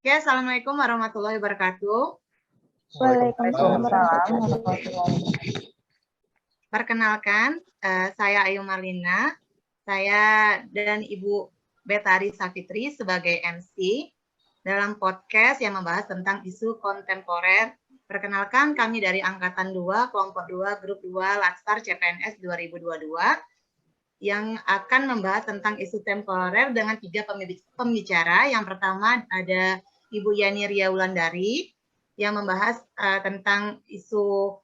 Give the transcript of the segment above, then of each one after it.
Oke, Assalamualaikum warahmatullahi wabarakatuh. Waalaikumsalam warahmatullahi wabarakatuh. Perkenalkan, saya Ayu Marlina. Saya dan Ibu Betari Safitri sebagai MC dalam podcast yang membahas tentang isu kontemporer. Perkenalkan, kami dari Angkatan 2, Kelompok 2, Grup 2, Latsar CPNS 2022 yang akan membahas tentang isu temporer dengan 3 pembicara. Yang pertama ada Ibu Yani Ria Wulandari yang membahas tentang isu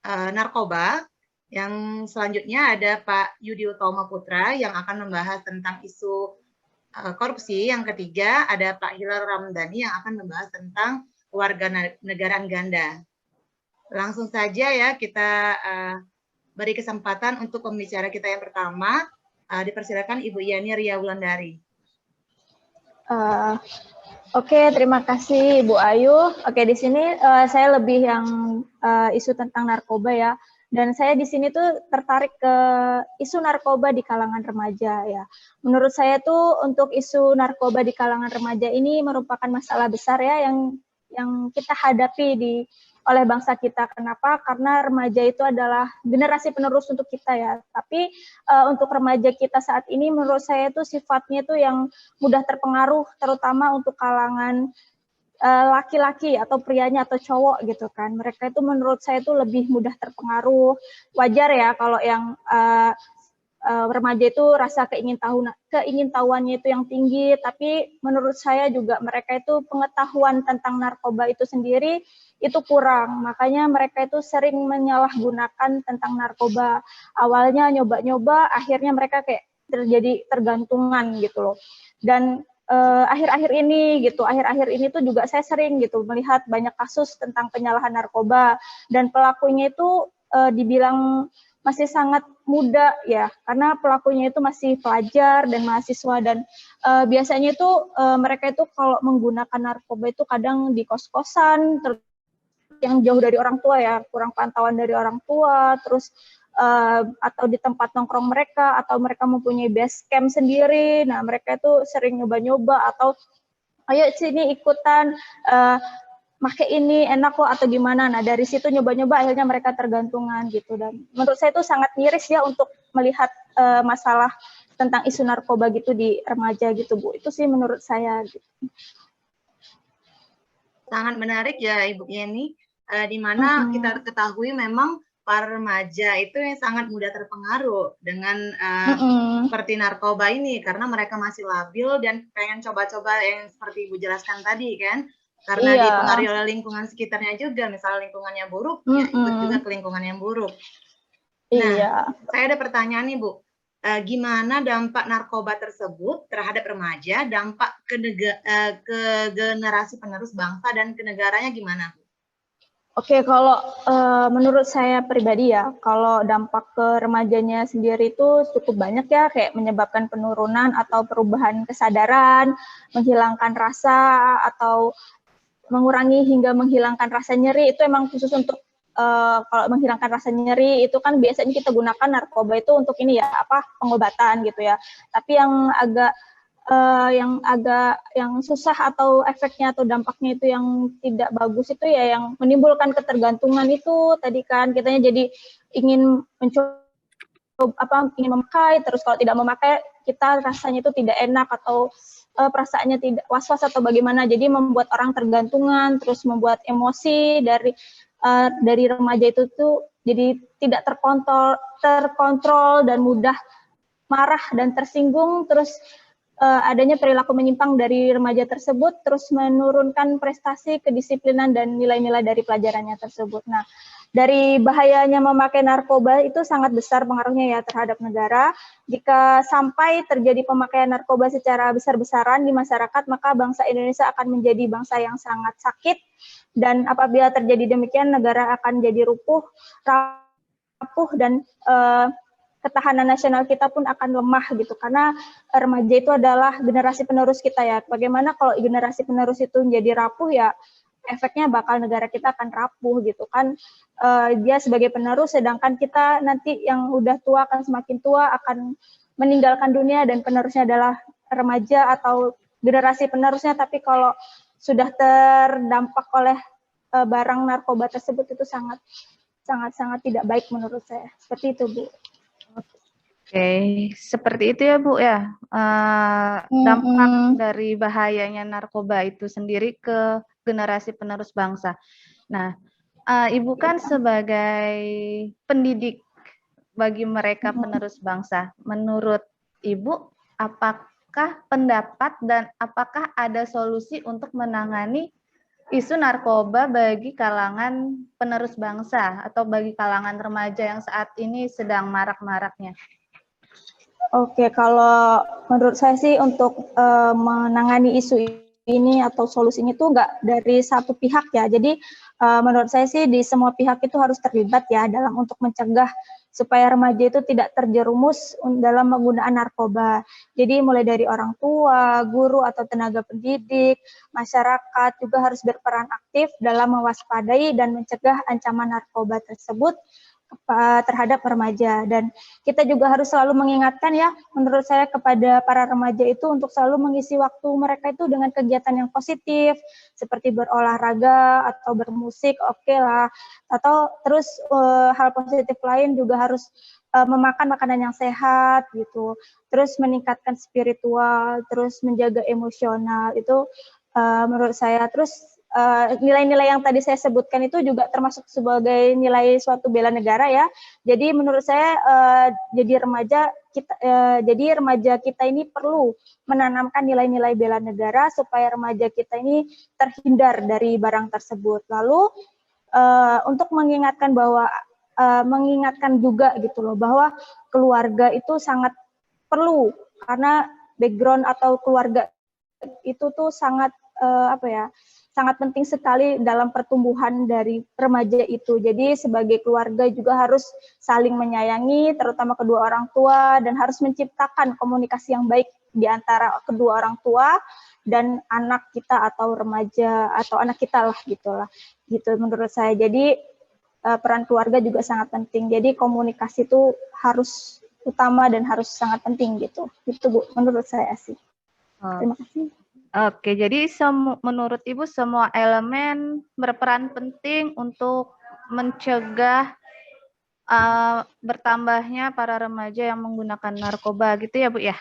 narkoba. Yang selanjutnya ada Pak Yudi Utomo Putra yang akan membahas tentang isu korupsi. Yang ketiga ada Pak Hilal Ramdhani yang akan membahas tentang kewarganegaraan ganda. Langsung saja ya kita beri kesempatan untuk pembicara kita yang pertama. Dipersilakan Ibu Yani Ria Wulandari. Oke, terima kasih Ibu Ayu. Oke, di sini saya lebih yang isu tentang narkoba ya. Dan saya di sini tuh tertarik ke isu narkoba di kalangan remaja ya. Menurut saya tuh untuk isu narkoba di kalangan remaja ini merupakan masalah besar ya yang kita hadapi oleh bangsa kita. Kenapa? Karena remaja itu adalah generasi penerus untuk kita ya. Tapi untuk remaja kita saat ini menurut saya itu sifatnya itu yang mudah terpengaruh, terutama untuk kalangan laki-laki atau prianya atau cowok gitu kan. Mereka itu menurut saya itu lebih mudah terpengaruh. Wajar ya kalau yang remaja itu rasa keingintahuannya itu yang tinggi, tapi menurut saya juga mereka itu pengetahuan tentang narkoba itu sendiri itu kurang. Makanya mereka itu sering menyalahgunakan tentang narkoba. Awalnya nyoba-nyoba, akhirnya mereka kayak terjadi tergantungan gitu loh. Dan akhir-akhir ini tuh juga saya sering gitu melihat banyak kasus tentang penyalahan narkoba dan pelakunya itu dibilang masih sangat muda ya, karena pelakunya itu masih pelajar dan mahasiswa dan biasanya itu mereka itu kalau menggunakan narkoba itu kadang di kos-kosan yang jauh dari orang tua ya, kurang pantauan dari orang tua, terus atau di tempat nongkrong mereka, atau mereka mempunyai base camp sendiri. Nah, mereka itu sering nyoba-nyoba atau ayo sini ikutan make ini enak kok atau gimana. Nah, dari situ nyoba-nyoba akhirnya mereka tergantungan gitu. Dan menurut saya itu sangat miris ya untuk melihat masalah tentang isu narkoba gitu di remaja gitu, Bu. Itu sih menurut saya gitu. Sangat menarik ya Ibu Yani, di mana kita ketahui memang para remaja itu yang sangat mudah terpengaruh dengan seperti narkoba ini karena mereka masih labil dan pengen coba-coba yang seperti Ibu jelaskan tadi kan, karena dipengaruhi oleh lingkungan sekitarnya juga, misalnya lingkungannya buruk, ya ikut juga ke lingkungan yang buruk. Nah, saya ada pertanyaan nih Bu, gimana dampak narkoba tersebut terhadap remaja, dampak ke generasi penerus bangsa dan ke negaranya gimana Bu? Oke, kalau menurut saya pribadi ya, kalau dampak ke remajanya sendiri itu cukup banyak ya, kayak menyebabkan penurunan atau perubahan kesadaran, menghilangkan rasa, atau mengurangi hingga menghilangkan rasa nyeri. Itu emang khusus untuk kalau menghilangkan rasa nyeri itu kan biasanya kita gunakan narkoba itu untuk ini ya, pengobatan gitu ya. Tapi yang yang susah atau efeknya atau dampaknya itu yang tidak bagus itu ya yang menimbulkan ketergantungan itu tadi kan kitanya jadi ingin mencoba ingin memakai, terus kalau tidak memakai kita rasanya itu tidak enak atau perasaannya tidak was-was atau bagaimana, jadi membuat orang tergantungan, terus membuat emosi dari remaja itu tuh jadi tidak terkontrol dan mudah marah dan tersinggung, terus adanya perilaku menyimpang dari remaja tersebut, terus menurunkan prestasi, kedisiplinan, dan nilai-nilai dari pelajarannya tersebut. Nah, dari bahayanya memakai narkoba itu sangat besar pengaruhnya ya terhadap negara. Jika sampai terjadi pemakaian narkoba secara besar-besaran di masyarakat, maka bangsa Indonesia akan menjadi bangsa yang sangat sakit, dan apabila terjadi demikian, negara akan jadi rapuh dan ketahanan nasional kita pun akan lemah gitu, karena remaja itu adalah generasi penerus kita ya. Bagaimana kalau generasi penerus itu menjadi rapuh ya, efeknya bakal negara kita akan rapuh gitu kan. Dia sebagai penerus, sedangkan kita nanti yang udah tua akan semakin tua, akan meninggalkan dunia dan penerusnya adalah remaja atau generasi penerusnya. Tapi kalau sudah terdampak oleh barang narkoba tersebut itu sangat tidak baik menurut saya. Seperti itu, Bu. Oke, seperti itu ya Bu ya. Dampak dari bahayanya narkoba itu sendiri ke generasi penerus bangsa. Nah, Ibu kan sebagai pendidik bagi mereka penerus bangsa, menurut Ibu, apakah pendapat dan apakah ada solusi untuk menangani isu narkoba bagi kalangan penerus bangsa atau bagi kalangan remaja yang saat ini sedang marak-maraknya? Oke, kalau menurut saya sih untuk menangani isu ini atau solusinya itu nggak dari satu pihak ya. Jadi menurut saya sih di semua pihak itu harus terlibat ya dalam untuk mencegah supaya remaja itu tidak terjerumus dalam penggunaan narkoba. Jadi mulai dari orang tua, guru atau tenaga pendidik, masyarakat juga harus berperan aktif dalam mewaspadai dan mencegah ancaman narkoba tersebut terhadap remaja. Dan kita juga harus selalu mengingatkan ya, menurut saya kepada para remaja itu untuk selalu mengisi waktu mereka itu dengan kegiatan yang positif, seperti berolahraga atau bermusik, oke lah. Atau terus hal positif lain juga harus memakan makanan yang sehat gitu, terus meningkatkan spiritual, terus menjaga emosional, itu menurut saya. Terus nilai-nilai yang tadi saya sebutkan itu juga termasuk sebagai nilai suatu bela negara ya. Jadi menurut saya jadi remaja kita ini perlu menanamkan nilai-nilai bela negara supaya remaja kita ini terhindar dari barang tersebut. Lalu untuk mengingatkan mengingatkan juga gitu loh bahwa keluarga itu sangat perlu, karena background atau keluarga itu tuh sangat sangat penting sekali dalam pertumbuhan dari remaja itu. Jadi sebagai keluarga juga harus saling menyayangi, terutama kedua orang tua, dan harus menciptakan komunikasi yang baik di antara kedua orang tua dan anak kita atau remaja atau anak kita lah gitulah. Gitu menurut saya. Jadi peran keluarga juga sangat penting. Jadi komunikasi itu harus utama dan harus sangat penting gitu. Itu Bu, menurut saya sih. Terima kasih. Oke, jadi menurut Ibu semua elemen berperan penting untuk mencegah bertambahnya para remaja yang menggunakan narkoba gitu ya Bu ya?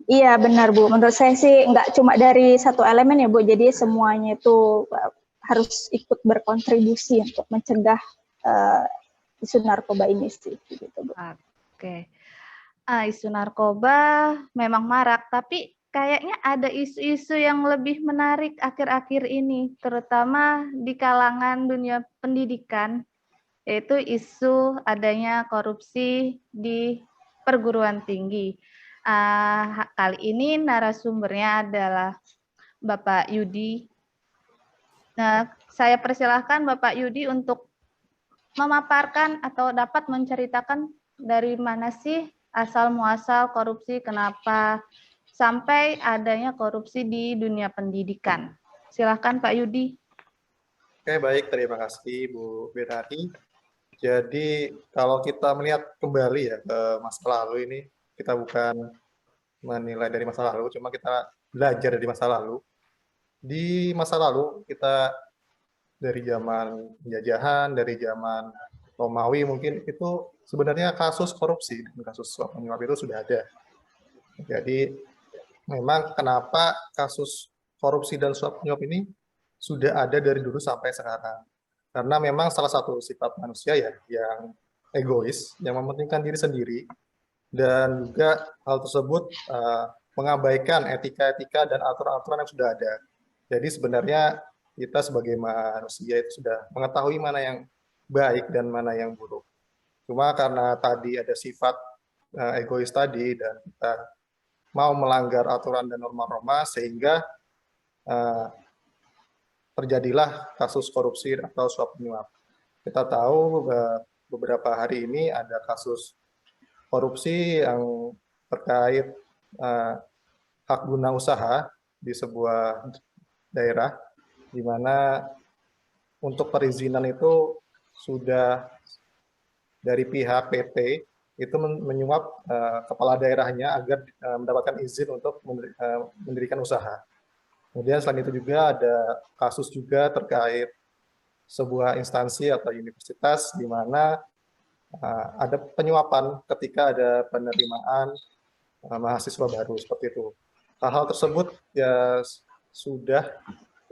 Iya benar Bu, menurut saya sih nggak cuma dari satu elemen ya Bu, jadi semuanya itu harus ikut berkontribusi untuk mencegah isu narkoba ini sih. Gitu, Bu. Oke, isu narkoba memang marak, tapi kayaknya ada isu-isu yang lebih menarik akhir-akhir ini, terutama di kalangan dunia pendidikan, yaitu isu adanya korupsi di perguruan tinggi. Kali ini narasumbernya adalah Bapak Yudi. Nah, saya persilahkan Bapak Yudi untuk memaparkan atau dapat menceritakan dari mana sih asal muasal korupsi, kenapa sampai adanya korupsi di dunia pendidikan. Silakan Pak Yudi. Oke, baik. Terima kasih Bu Betari. Jadi kalau kita melihat kembali ya ke masa lalu ini, kita bukan menilai dari masa lalu, cuma kita belajar dari masa lalu. Di masa lalu kita dari zaman penjajahan, dari zaman Romawi mungkin itu sebenarnya kasus korupsi dan kasus suap menyuap itu sudah ada. Jadi memang kenapa kasus korupsi dan suap menyuap ini sudah ada dari dulu sampai sekarang. Karena memang salah satu sifat manusia ya yang egois, yang mementingkan diri sendiri, dan juga hal tersebut mengabaikan etika-etika dan aturan-aturan yang sudah ada. Jadi sebenarnya kita sebagai manusia itu sudah mengetahui mana yang baik dan mana yang buruk. Cuma karena tadi ada sifat egois tadi dan kita mau melanggar aturan dan norma-norma sehingga terjadilah kasus korupsi atau suap menyuap. Kita tahu beberapa hari ini ada kasus korupsi yang terkait hak guna usaha di sebuah daerah, di mana untuk perizinan itu sudah dari pihak PT itu menyuap kepala daerahnya agar mendapatkan izin untuk mendirikan usaha. Kemudian selain itu juga ada kasus juga terkait sebuah instansi atau universitas di mana ada penyuapan ketika ada penerimaan mahasiswa baru seperti itu. Hal-hal tersebut ya sudah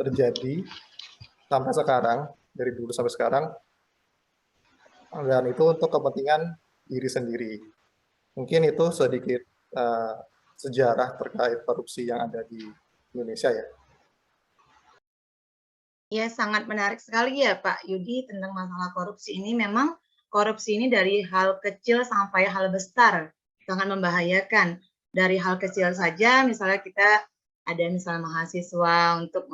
terjadi sampai sekarang, dari dulu sampai sekarang, dan itu untuk kepentingan diri sendiri. Mungkin itu sedikit sejarah terkait korupsi yang ada di Indonesia ya. Ya, sangat menarik sekali ya Pak Yudi tentang masalah korupsi ini. Memang korupsi ini dari hal kecil sampai hal besar, sangat membahayakan. Dari hal kecil saja, misalnya kita ada misalnya mahasiswa untuk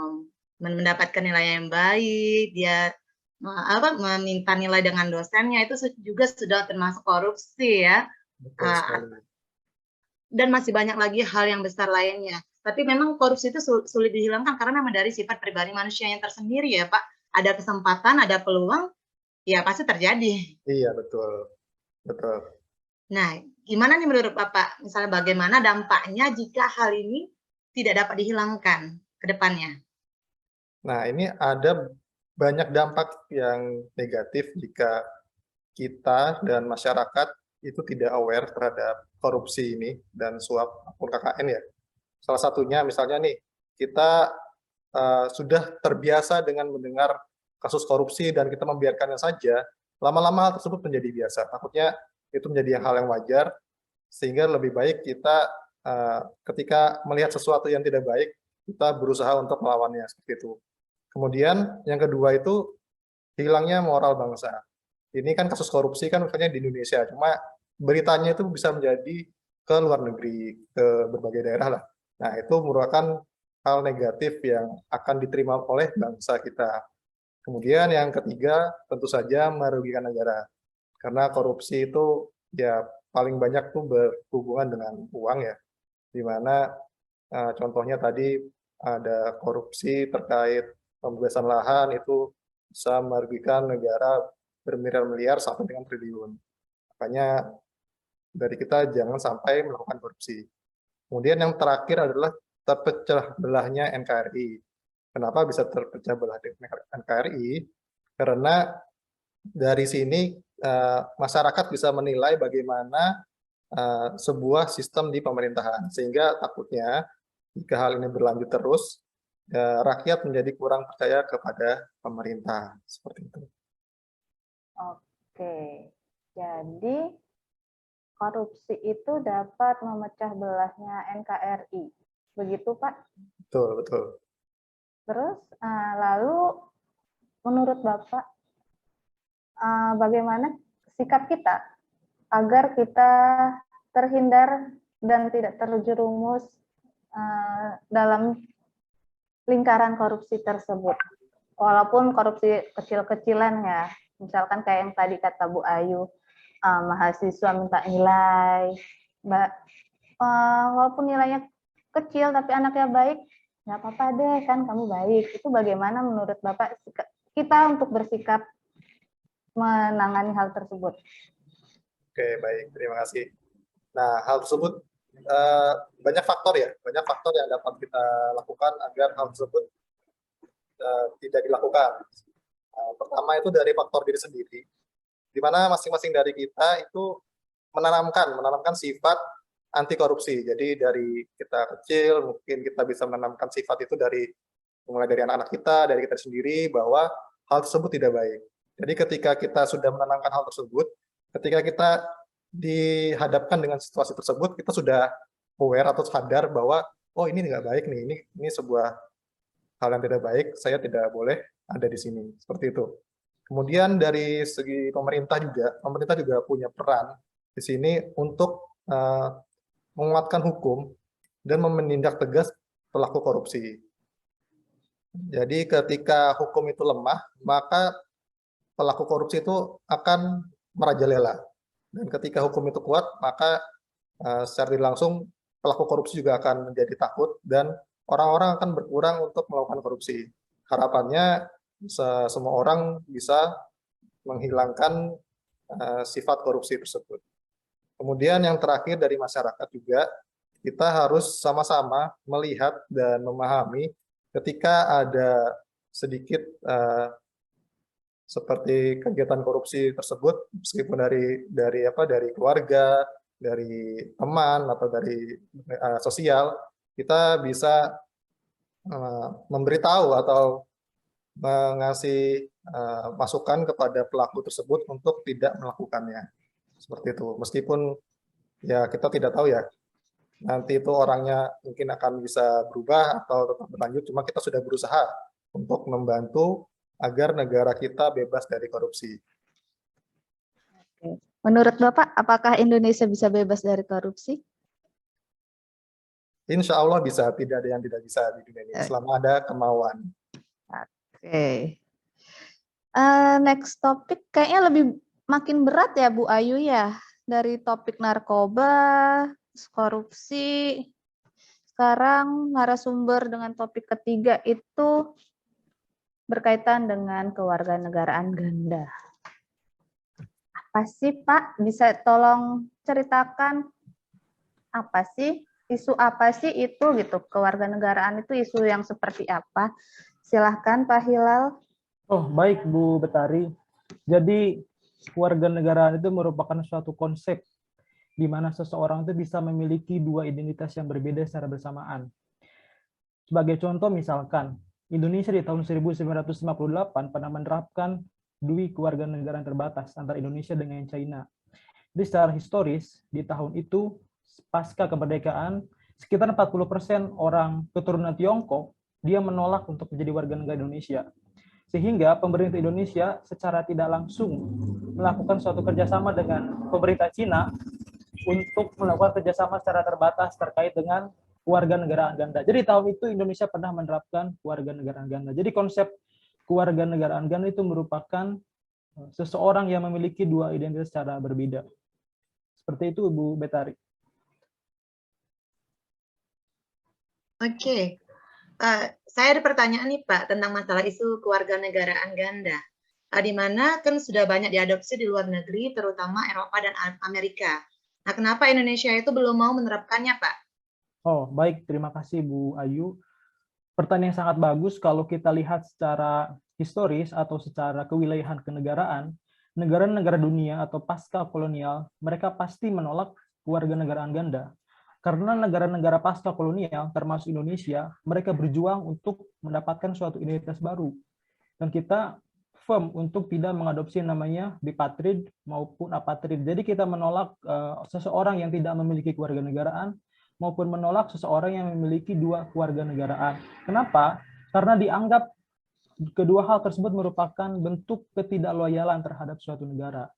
mendapatkan nilai yang baik, dia meminta nilai dengan dosennya, itu juga sudah termasuk korupsi ya. Betul sekali. Dan masih banyak lagi hal yang besar lainnya. Tapi memang korupsi itu sulit dihilangkan karena memang dari sifat pribadi manusia yang tersendiri ya Pak. Ada kesempatan, ada peluang, ya pasti terjadi. Iya, betul. Betul. Nah, gimana nih menurut Bapak, misalnya bagaimana dampaknya jika hal ini tidak dapat dihilangkan ke depannya? Nah, ini ada banyak dampak yang negatif jika kita dan masyarakat itu tidak aware terhadap korupsi ini dan suap akun KKN ya. Salah satunya misalnya nih, kita sudah terbiasa dengan mendengar kasus korupsi dan kita membiarkannya saja, lama-lama hal tersebut menjadi biasa. Takutnya itu menjadi hal yang wajar, sehingga lebih baik kita ketika melihat sesuatu yang tidak baik, kita berusaha untuk melawannya seperti itu. Kemudian yang kedua itu hilangnya moral bangsa. Ini kan kasus korupsi kan misalnya di Indonesia, cuma beritanya itu bisa menjadi ke luar negeri, ke berbagai daerah lah. Nah, itu merupakan hal negatif yang akan diterima oleh bangsa kita. Kemudian yang ketiga, tentu saja merugikan negara. Karena korupsi itu ya paling banyak tuh berhubungan dengan uang ya. Di mana contohnya tadi ada korupsi terkait pembebasan lahan itu bisa merugikan negara bermiliar-miliar sampai dengan triliun. Makanya dari kita jangan sampai melakukan korupsi. Kemudian yang terakhir adalah terpecah belahnya NKRI. Kenapa bisa terpecah belah NKRI? Karena dari sini masyarakat bisa menilai bagaimana sebuah sistem di pemerintahan. Sehingga takutnya jika hal ini berlanjut terus, rakyat menjadi kurang percaya kepada pemerintah. Seperti itu. Oke, jadi korupsi itu dapat memecah belahnya NKRI. Begitu, Pak? Betul, betul. Terus, lalu menurut Bapak, bagaimana sikap kita agar kita terhindar dan tidak terjerumus dalam lingkaran korupsi tersebut? Walaupun korupsi kecil-kecilan ya, misalkan kayak yang tadi kata Bu Ayu, mahasiswa minta nilai, walaupun nilainya kecil tapi anaknya baik, nggak apa-apa deh kan kamu baik. Itu bagaimana menurut Bapak kita untuk bersikap menangani hal tersebut? Oke, baik, terima kasih. Nah, hal tersebut banyak faktor ya, banyak faktor yang dapat kita lakukan agar hal tersebut tidak dilakukan. Pertama itu dari faktor diri sendiri, di mana masing-masing dari kita itu menanamkan sifat anti korupsi. Jadi dari kita kecil mungkin kita bisa menanamkan sifat itu mulai dari anak-anak kita, dari kita sendiri, bahwa hal tersebut tidak baik. Jadi ketika kita sudah menanamkan hal tersebut, ketika kita dihadapkan dengan situasi tersebut, kita sudah aware atau sadar bahwa oh ini nggak baik nih, ini sebuah hal yang tidak baik, saya tidak boleh ada di sini. Seperti itu. Kemudian dari segi pemerintah juga punya peran di sini untuk menguatkan hukum dan menindak tegas pelaku korupsi. Jadi ketika hukum itu lemah, maka pelaku korupsi itu akan merajalela. Dan ketika hukum itu kuat, maka secara langsung pelaku korupsi juga akan menjadi takut dan orang-orang akan berkurang untuk melakukan korupsi. Harapannya semua orang bisa menghilangkan sifat korupsi tersebut. Kemudian yang terakhir dari masyarakat juga, kita harus sama-sama melihat dan memahami ketika ada sedikit seperti kegiatan korupsi tersebut, meskipun dari keluarga, dari teman atau dari sosial, kita bisa memberitahu atau mengasih masukan kepada pelaku tersebut untuk tidak melakukannya. Seperti itu. Meskipun ya kita tidak tahu ya, nanti itu orangnya mungkin akan bisa berubah atau tetap berlanjut, cuma kita sudah berusaha untuk membantu agar negara kita bebas dari korupsi. Menurut Bapak, apakah Indonesia bisa bebas dari korupsi? Insya Allah bisa, tidak ada yang tidak bisa di dunia ini, selama ada kemauan. Oke. Next topik kayaknya makin berat ya Bu Ayu ya, dari topik narkoba, korupsi. Sekarang narasumber dengan topik ketiga itu berkaitan dengan kewarganegaraan ganda. Apa sih Pak? Bisa tolong ceritakan apa sih? Isu apa sih itu gitu? Kewarganegaraan itu isu yang seperti apa? Silahkan Pak Hilal. Oh, baik Bu Betari. Jadi kewarganegaraan itu merupakan suatu konsep di mana seseorang itu bisa memiliki dua identitas yang berbeda secara bersamaan. Sebagai contoh misalkan, Indonesia di tahun 1958 pernah menerapkan dua kewarganegaraan terbatas antara Indonesia dengan China. Jadi secara historis, di tahun itu, pasca kemerdekaan, sekitar 40% orang keturunan Tiongkok, dia menolak untuk menjadi warga negara Indonesia. Sehingga pemerintah Indonesia secara tidak langsung melakukan suatu kerjasama dengan pemerintah Cina untuk melakukan kerjasama secara terbatas terkait dengan kewarganegaraan ganda. Jadi tahun itu Indonesia pernah menerapkan kewarganegaraan ganda. Jadi konsep kewarganegaraan ganda itu merupakan seseorang yang memiliki dua identitas secara berbeda. Seperti itu, Bu Betari. Oke. Saya ada pertanyaan nih Pak tentang masalah isu kewarganegaraan ganda. Di mana kan sudah banyak diadopsi di luar negeri, terutama Eropa dan Amerika. Nah, kenapa Indonesia itu belum mau menerapkannya, Pak? Oh, baik. Terima kasih, Bu Ayu. Pertanyaan yang sangat bagus. Kalau kita lihat secara historis atau secara kewilayahan kenegaraan, negara-negara dunia atau pasca kolonial, mereka pasti menolak kewarganegaraan ganda. Karena negara-negara pasca kolonial, termasuk Indonesia, mereka berjuang untuk mendapatkan suatu identitas baru. Dan kita firm untuk tidak mengadopsi namanya bipatrid maupun apatrid. Jadi kita menolak seseorang yang tidak memiliki kewarganegaraan maupun menolak seseorang yang memiliki dua kewarganegaraan. Kenapa? Karena dianggap kedua hal tersebut merupakan bentuk ketidakloyalan terhadap suatu negara.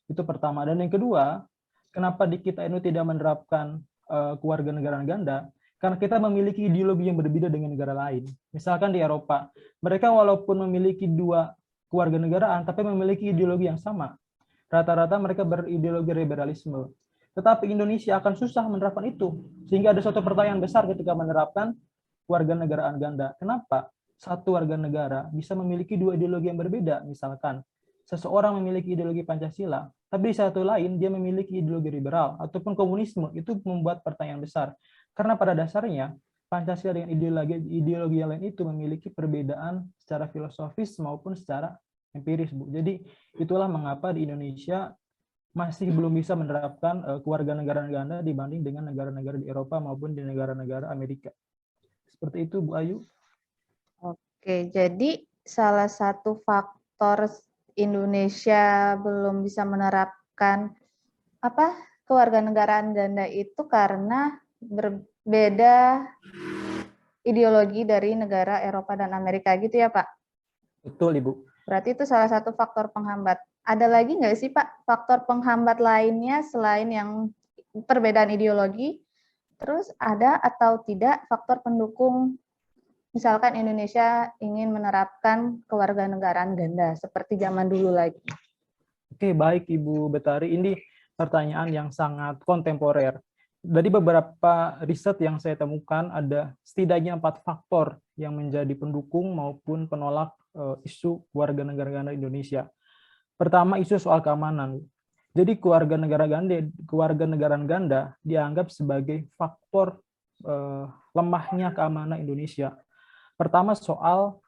Itu pertama. Dan yang kedua, kenapa di kita ini tidak menerapkan kewarganegaraan ganda? Karena kita memiliki ideologi yang berbeda dengan negara lain. Misalkan di Eropa, mereka walaupun memiliki dua kewarganegaraan, tapi memiliki ideologi yang sama. Rata-rata mereka berideologi liberalisme. Tetapi Indonesia akan susah menerapkan itu. Sehingga ada suatu pertanyaan besar ketika menerapkan kewarganegaraan ganda. Kenapa satu warga negara bisa memiliki dua ideologi yang berbeda? Misalkan, seseorang memiliki ideologi Pancasila, tapi di satu lain dia memiliki ideologi liberal ataupun komunisme. Itu membuat pertanyaan besar. Karena pada dasarnya Pancasila dengan ideologi yang lain itu memiliki perbedaan secara filosofis maupun secara empiris, Bu. Jadi itulah mengapa di Indonesia masih belum bisa menerapkan kewarganegaraan ganda dibanding dengan negara-negara di Eropa maupun di negara-negara Amerika. Seperti itu, Bu Ayu. Oke, jadi salah satu faktor Indonesia belum bisa menerapkan kewarganegaraan ganda itu karena berbeda ideologi dari negara Eropa dan Amerika gitu ya Pak? Betul, Ibu. Berarti itu salah satu faktor penghambat. Ada lagi nggak sih Pak faktor penghambat lainnya selain yang perbedaan ideologi? Terus ada atau tidak faktor pendukung misalkan Indonesia ingin menerapkan kewarganegaraan ganda seperti zaman dulu lagi? Oke, baik Ibu Betari. Ini pertanyaan yang sangat kontemporer. Dari beberapa riset yang saya temukan, ada setidaknya 4 faktor yang menjadi pendukung maupun penolak isu kewarganegaraan Indonesia. Pertama, isu soal keamanan. Jadi kewarganegaraan ganda dianggap sebagai faktor lemahnya keamanan Indonesia. Pertama soal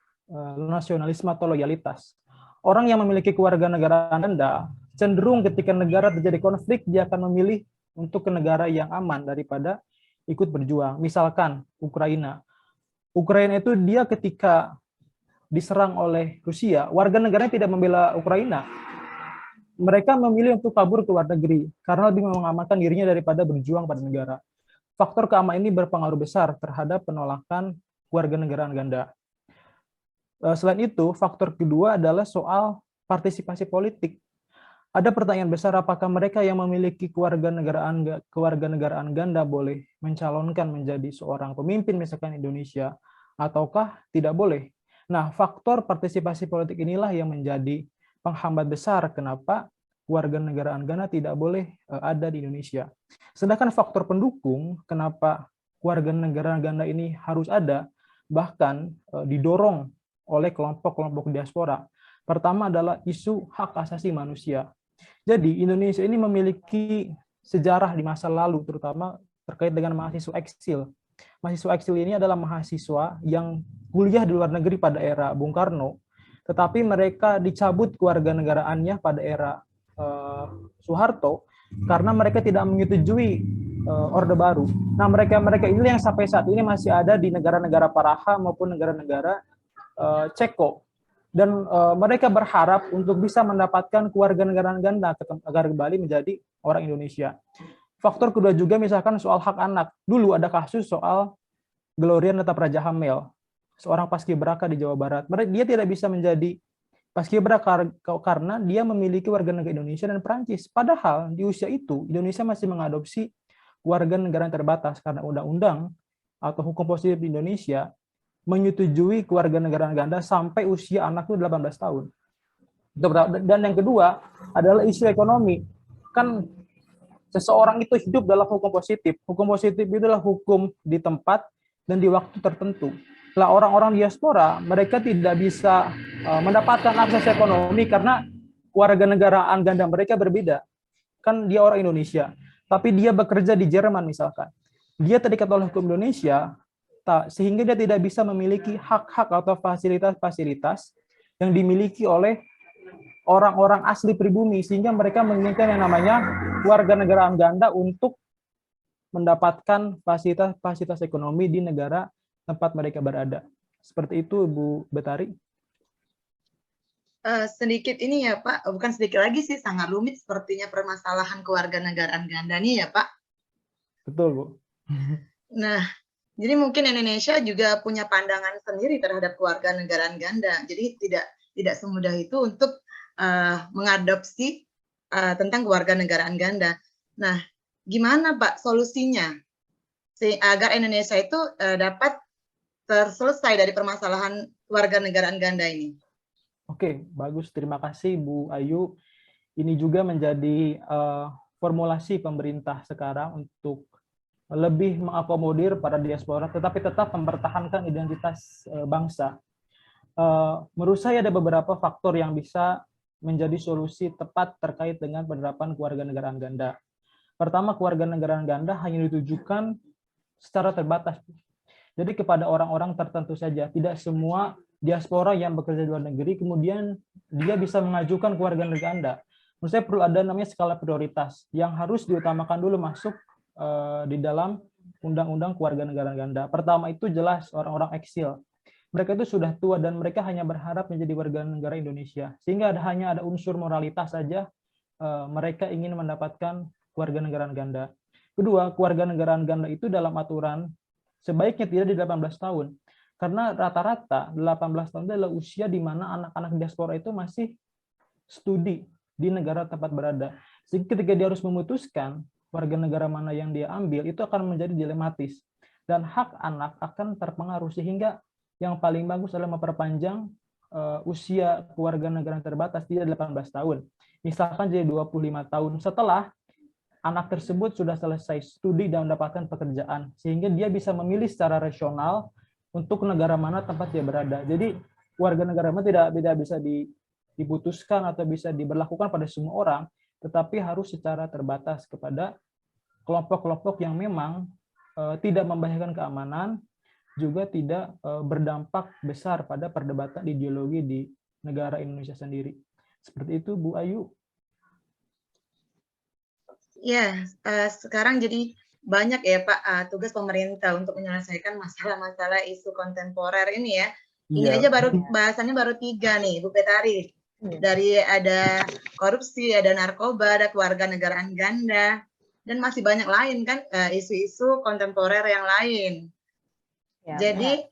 nasionalisme atau loyalitas. Orang yang memiliki kewarganegaraan ganda cenderung ketika negara terjadi konflik dia akan memilih untuk ke negara yang aman daripada ikut berjuang. Misalkan Ukraina. Ukraina itu dia ketika diserang oleh Rusia, warga negaranya tidak membela Ukraina. Mereka memilih untuk kabur ke luar negeri karena lebih mengamankan dirinya daripada berjuang pada negara. Faktor keamanan ini berpengaruh besar terhadap penolakan kewarganegaraan ganda. Selain itu, faktor kedua adalah soal partisipasi politik. Ada pertanyaan besar apakah mereka yang memiliki kewarganegaraan ganda boleh mencalonkan menjadi seorang pemimpin misalkan Indonesia ataukah tidak boleh. Nah, faktor partisipasi politik inilah yang menjadi penghambat besar kenapa kewarganegaraan ganda tidak boleh ada di Indonesia. Sedangkan faktor pendukung kenapa kewarganegaraan ganda ini harus ada bahkan didorong oleh kelompok-kelompok diaspora. Pertama adalah isu hak asasi manusia. Jadi Indonesia ini memiliki sejarah di masa lalu terutama terkait dengan mahasiswa eksil. Mahasiswa eksil ini adalah mahasiswa yang kuliah di luar negeri pada era Bung Karno, tetapi mereka dicabut kewarganegaraannya pada era Soeharto karena mereka tidak menyetujui Orde Baru. Nah, mereka ini yang sampai saat ini masih ada di negara-negara Paraha maupun negara-negara Ceko. Dan mereka berharap untuk bisa mendapatkan kewarganegaraan ganda agar kembali menjadi orang Indonesia. Faktor kedua juga misalkan soal hak anak. Dulu ada kasus soal Gloria Neta Praja Hamel, seorang paskibraka di Jawa Barat. Dia tidak bisa menjadi paskibraka karena dia memiliki warganegara Indonesia dan Perancis. Padahal di usia itu Indonesia masih mengadopsi warganegaraan terbatas karena undang-undang atau hukum positif di Indonesia menyetujui kewarganegaraan ganda sampai usia anak itu 18 tahun. Dan yang kedua adalah isu ekonomi. Kan seseorang itu hidup dalam hukum positif. Hukum positif itu adalah hukum di tempat dan di waktu tertentu. Lah orang-orang diaspora, mereka tidak bisa mendapatkan akses ekonomi karena kewarganegaraan ganda mereka berbeda. Kan dia orang Indonesia, tapi dia bekerja di Jerman misalkan. Dia terikat oleh hukum Indonesia, sehingga dia tidak bisa memiliki hak-hak atau fasilitas-fasilitas yang dimiliki oleh orang-orang asli pribumi, sehingga mereka menginginkan yang namanya kewarganegaraan ganda untuk mendapatkan fasilitas-fasilitas ekonomi di negara tempat mereka berada. Seperti itu, Bu Betari. Sedikit ini ya Pak, bukan sedikit lagi sih, sangat rumit sepertinya permasalahan kewarganegaraan ganda nih ya Pak. Betul, Bu. Nah, jadi mungkin Indonesia juga punya pandangan sendiri terhadap kewarganegaraan ganda. Jadi tidak semudah itu untuk mengadopsi tentang kewarganegaraan ganda. Nah, gimana Pak solusinya agar Indonesia itu dapat terselesai dari permasalahan kewarganegaraan ganda ini? Oke, bagus. Terima kasih Bu Ayu. Ini juga menjadi formulasi pemerintah sekarang untuk lebih mengakomodir para diaspora, tetapi tetap mempertahankan identitas bangsa. Menurut saya ada beberapa faktor yang bisa menjadi solusi tepat terkait dengan penerapan kewarganegaraan ganda. Pertama, kewarganegaraan ganda hanya ditujukan secara terbatas. Jadi kepada orang-orang tertentu saja, tidak semua diaspora yang bekerja di luar negeri kemudian dia bisa mengajukan kewarganegaraan ganda. Menurut saya perlu ada namanya skala prioritas yang harus diutamakan dulu masuk di dalam undang-undang kewarganegaraan ganda. Pertama itu jelas orang-orang eksil. Mereka itu sudah tua dan mereka hanya berharap menjadi warga negara Indonesia. Sehingga hanya ada unsur moralitas saja mereka ingin mendapatkan kewarganegaraan ganda. Kedua, kewarganegaraan ganda itu dalam aturan sebaiknya tidak di 18 tahun. Karena rata-rata 18 tahun adalah usia di mana anak-anak diaspora itu masih studi di negara tempat berada. Sehingga ketika dia harus memutuskan warga negara mana yang dia ambil, itu akan menjadi dilematis. Dan hak anak akan terpengaruh, sehingga yang paling bagus adalah memperpanjang usia kewarganegaraan terbatas tidak 18 tahun. Misalkan jadi 25 tahun setelah anak tersebut sudah selesai studi dan mendapatkan pekerjaan, sehingga dia bisa memilih secara rasional untuk negara mana tempat dia berada. Jadi warga negara mana tidak bisa diputuskan atau bisa diberlakukan pada semua orang, tetapi harus secara terbatas kepada kelompok-kelompok yang memang tidak membahayakan keamanan juga tidak berdampak besar pada perdebatan ideologi di negara Indonesia sendiri. Seperti itu, Bu Ayu. Ya, sekarang jadi banyak ya Pak tugas pemerintah untuk menyelesaikan masalah-masalah isu kontemporer ini ya. Ini Iya. aja bahasannya baru 3 nih, Bu Betari. Dari ada korupsi, ada narkoba, ada keluarga negaraan ganda, dan masih banyak lain kan isu-isu kontemporer yang lain. Ya, Jadi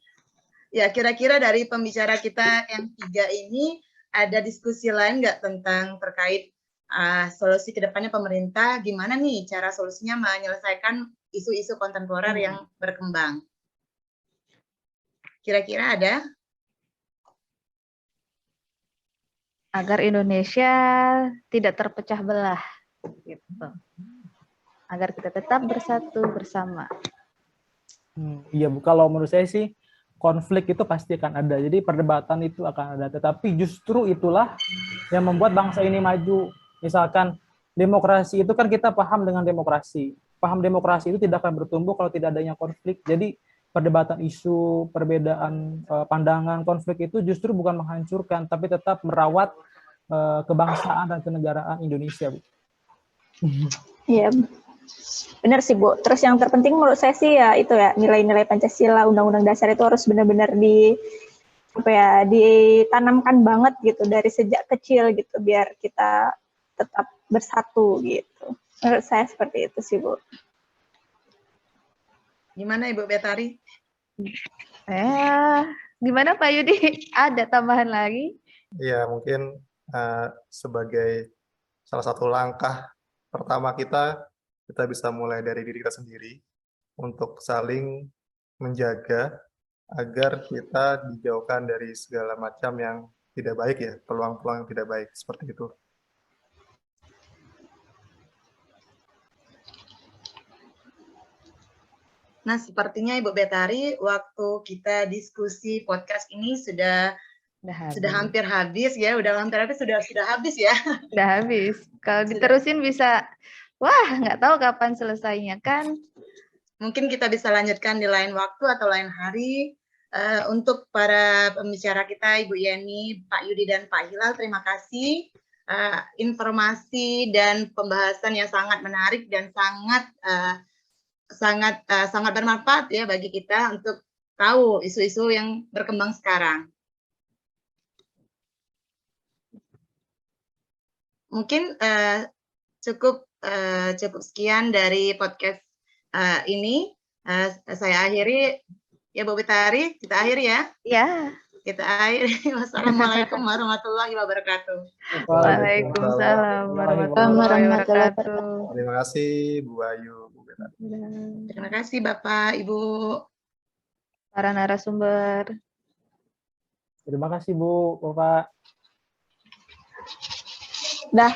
ya kira-kira dari pembicara kita yang 3 ini ada diskusi lain nggak tentang terkait solusi kedepannya pemerintah, gimana nih cara solusinya menyelesaikan isu-isu kontemporer yang berkembang? Kira-kira ada? Agar Indonesia tidak terpecah belah, gitu. Agar kita tetap bersatu bersama. Iya Bu, kalau menurut saya sih konflik itu pasti akan ada. Jadi perdebatan itu akan ada. Tetapi justru itulah yang membuat bangsa ini maju. Misalkan demokrasi itu kan kita paham dengan demokrasi. Paham demokrasi itu tidak akan bertumbuh kalau tidak adanya konflik. Jadi perdebatan isu, perbedaan pandangan, konflik itu justru bukan menghancurkan, tapi tetap merawat kebangsaan dan kenegaraan Indonesia, Bu. Iya, benar sih Bu. Terus yang terpenting menurut saya sih ya itu ya nilai-nilai Pancasila, Undang-Undang Dasar itu harus benar-benar ditanamkan banget gitu dari sejak kecil gitu biar kita tetap bersatu gitu. Menurut saya seperti itu sih Bu. Gimana Ibu Betari? Gimana Pak Yudi? Ada tambahan lagi? Ya, mungkin sebagai salah satu langkah pertama kita bisa mulai dari diri kita sendiri untuk saling menjaga agar kita dijauhkan dari segala macam yang tidak baik ya, peluang-peluang yang tidak baik, seperti itu. Nah, sepertinya Ibu Betari, waktu kita diskusi podcast ini sudah hampir habis ya, sudah habis ya. Sudah habis. Kalau diterusin bisa, nggak tahu kapan selesainya kan. Mungkin kita bisa lanjutkan di lain waktu atau lain hari. Untuk para pembicara kita, Ibu Yeni, Pak Yudi, dan Pak Hilal, terima kasih. Informasi dan pembahasan yang sangat menarik dan sangat bermanfaat ya bagi kita untuk tahu isu-isu yang berkembang sekarang. Mungkin cukup sekian dari podcast ini. Saya akhiri ya Bu Betari, kita akhiri ya. Ya. Kita akhiri. Wassalamualaikum warahmatullahi wabarakatuh. Waalaikumsalam warahmatullahi wabarakatuh. Terima kasih Bu Ayu, Bu Betari. Terima kasih Bapak, Ibu. Para narasumber. Terima kasih Bu, Bapak.